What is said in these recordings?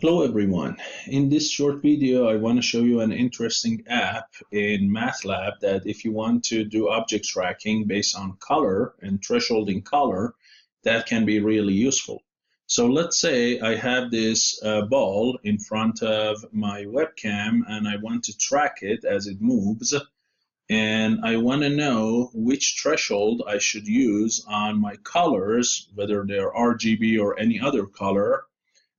Hello everyone. In this short video, I want to show you an interesting app in MATLAB that if you want to do object tracking based on color and thresholding color, that can be really useful. So let's say I have this ball in front of my webcam and I want to track it as it moves, and I want to know which threshold I should use on my colors, whether they're RGB or any other color.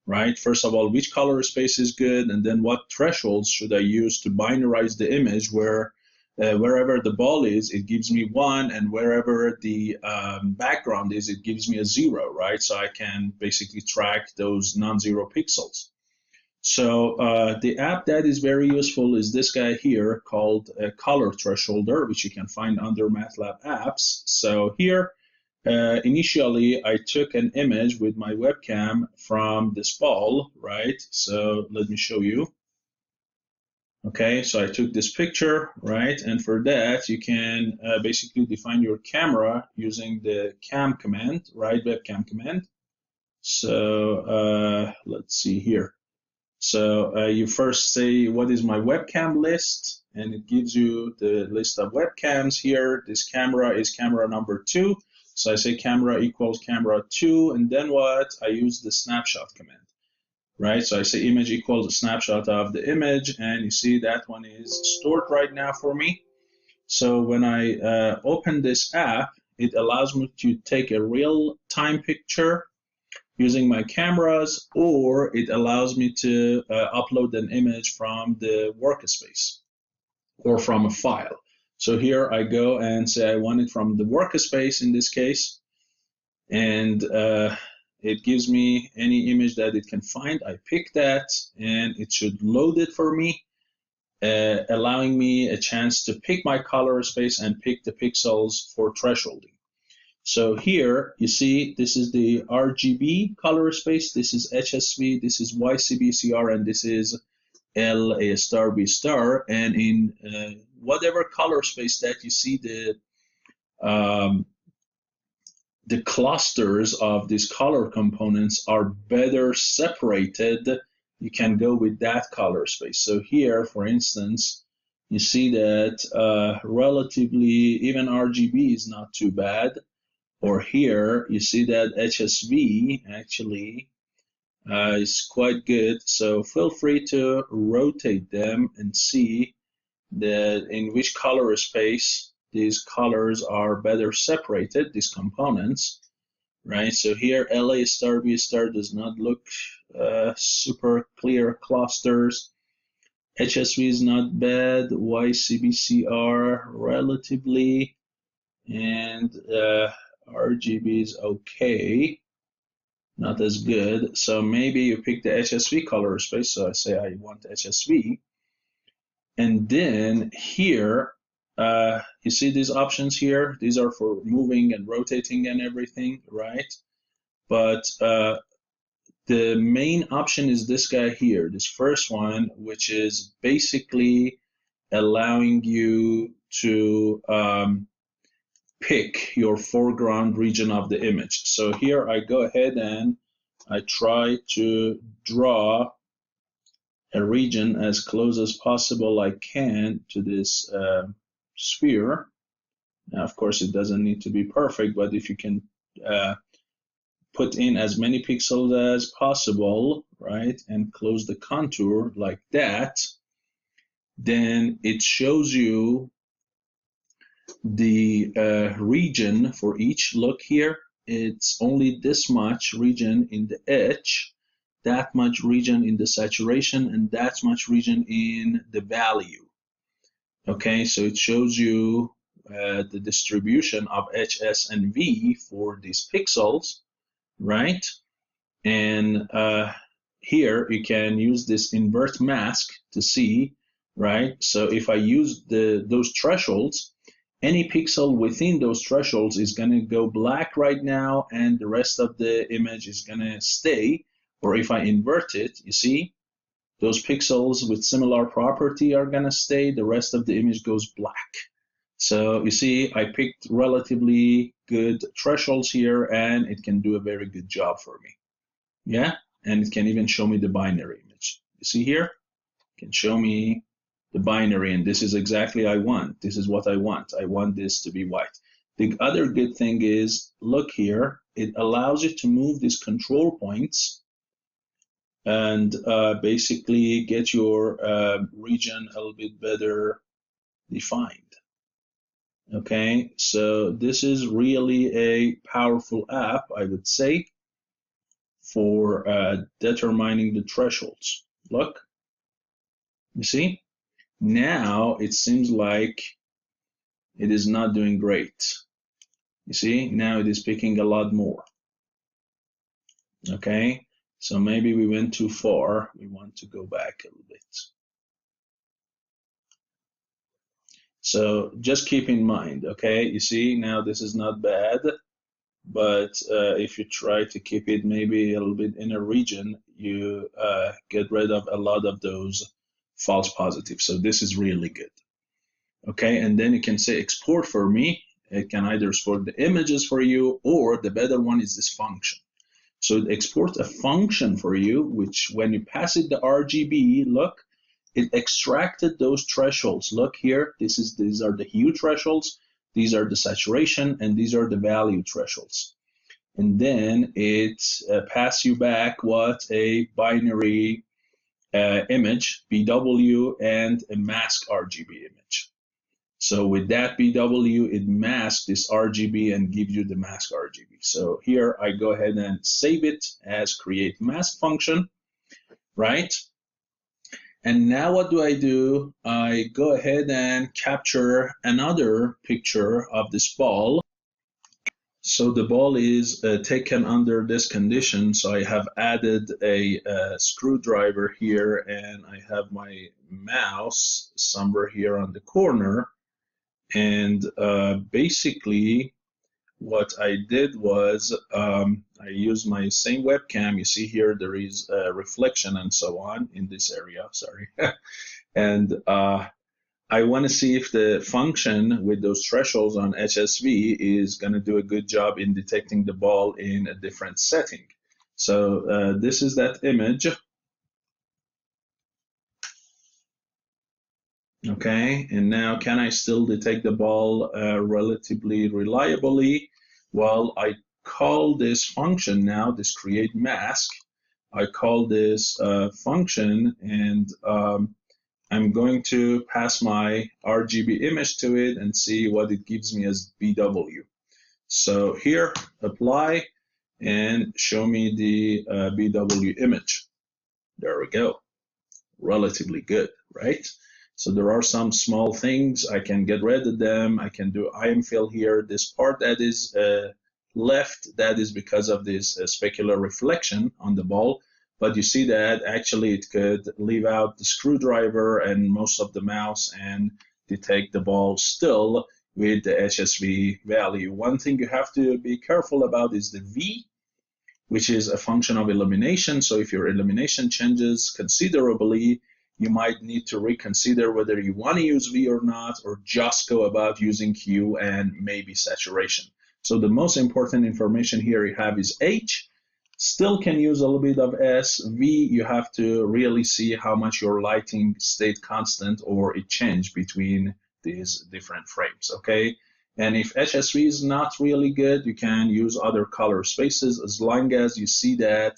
Right? First of all, which color space is good, and then what thresholds should I use to binarize the image where wherever the ball is, it gives me 1, and wherever the background is, it gives me a 0, right? So I can basically track those non-zero pixels. So the app that is very useful is this guy here called Color Thresholder, which you can find under MATLAB apps. So here, initially, I took an image with my webcam from this ball, right? So let me show you. Okay, so I took this picture, right? And for that, you can basically define your camera using the cam command, right? Webcam command. So let's see here. So you first say, what is my webcam list? And it gives you the list of webcams here. This camera is camera number 2. So I say camera equals camera 2, and then what? I use the snapshot command, right? So I say image equals a snapshot of the image, and you see that one is stored right now for me. So when I open this app, it allows me to take a real-time picture using my cameras, or it allows me to upload an image from the workspace or from a file. So here I go and say I want it from the workspace in this case, and it gives me any image that it can find. I pick that, and it should load it for me, allowing me a chance to pick my color space and pick the pixels for thresholding. So here you see this is the RGB color space, this is HSV, this is YCBCR, and this is LA star B star. And in whatever color space that you see the clusters of these color components are better separated, you can go with that color space. So here, for instance, you see that relatively even RGB is not too bad. Or here, you see that HSV actually is quite good. So feel free to rotate them and see that in which color space these colors are better separated, these components, right? So here, LA star B star does not look super clear clusters. HSV is not bad. YCBCR relatively, and RGB is okay, not as good. So maybe you pick the HSV color space. So I say I want HSV. And then here, you see these options here? These are for moving and rotating and everything, right? But the main option is this guy here, this first one, which is basically allowing you to pick your foreground region of the image. So here I go ahead and I try to draw a region as close as possible I can to this sphere. Now, of course, it doesn't need to be perfect, but if you can put in as many pixels as possible, right, and close the contour like that, then it shows you the region for each. Look here, it's only this much region in the edge, that much region in the saturation, and that much region in the value. Okay, so it shows you the distribution of H, S, and V for these pixels, right? And here you can use this invert mask to see, right? So if I use those thresholds, any pixel within those thresholds is going to go black right now, and the rest of the image is going to stay. Or if I invert it, you see, those pixels with similar property are going to stay. The rest of the image goes black. So you see, I picked relatively good thresholds here, and it can do a very good job for me. Yeah, and it can even show me the binary image. You see here? It can show me the binary, and this is exactly I want. This is what I want. I want this to be white. The other good thing is, look here, it allows you to move these control points and basically get your region a little bit better defined. Okay, so this is really a powerful app, I would say, for determining the thresholds. Look, you see? Now it seems like it is not doing great. You see, now it is picking a lot more. Okay, so maybe we went too far. We want to go back a little bit. So just keep in mind, okay, you see, now this is not bad, but if you try to keep it maybe a little bit in a region, you get rid of a lot of those false positives. So this is really good. Okay, and then you can say export for me. It can either export the images for you, or the better one is this function. So it exports a function for you, which when you pass it the RGB, look, it extracted those thresholds. Look here, these are the hue thresholds, these are the saturation, and these are the value thresholds. And then it passes you back what? A binary image, BW, and a mask RGB image. So with that BW, it masks this RGB and gives you the mask RGB. So here I go ahead and save it as create mask function, right? And now what do? I go ahead and capture another picture of this ball. So the ball is taken under this condition. So I have added a screwdriver here, and I have my mouse somewhere here on the corner. And basically what I did was I used my same webcam. You see here there is a reflection and so on in this area, sorry. And I want to see if the function with those thresholds on HSV is going to do a good job in detecting the ball in a different setting. So this is that image. Okay, and now can I still detect the ball relatively reliably? Well, I call this function now, this create mask. I call this function, and I'm going to pass my RGB image to it and see what it gives me as BW. So here, apply, and show me the BW image. There we go. Relatively good, right? So there are some small things. I can get rid of them. I can do IM fill here. This part that is left, that is because of this specular reflection on the ball. But you see that actually it could leave out the screwdriver and most of the mouse and detect the ball still with the HSV value. One thing you have to be careful about is the V, which is a function of illumination. So if your illumination changes considerably, you might need to reconsider whether you want to use V or not, or just go about using hue and maybe saturation. So the most important information here you have is H. Still can use a little bit of S. V, you have to really see how much your lighting stayed constant or it changed between these different frames, okay? And if HSV is not really good, you can use other color spaces as long as you see that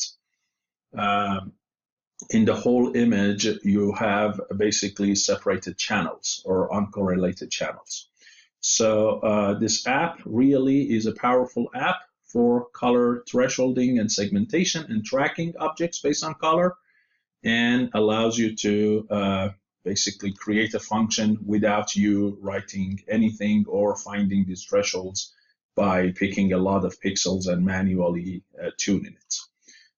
in the whole image you have basically separated channels or uncorrelated channels. So this app really is a powerful app for color thresholding and segmentation and tracking objects based on color, and allows you to basically create a function without you writing anything or finding these thresholds by picking a lot of pixels and manually tuning it.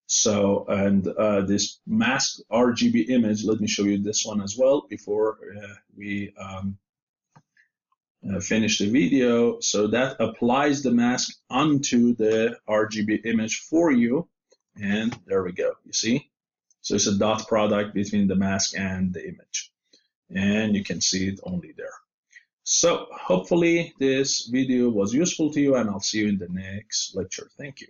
So, and this mask RGB image, let me show you this one as well before we finish the video. So that applies the mask onto the RGB image for you. And there we go, you see? So it's a dot product between the mask and the image. And you can see it only there. So hopefully this video was useful to you, and I'll see you in the next lecture. Thank you.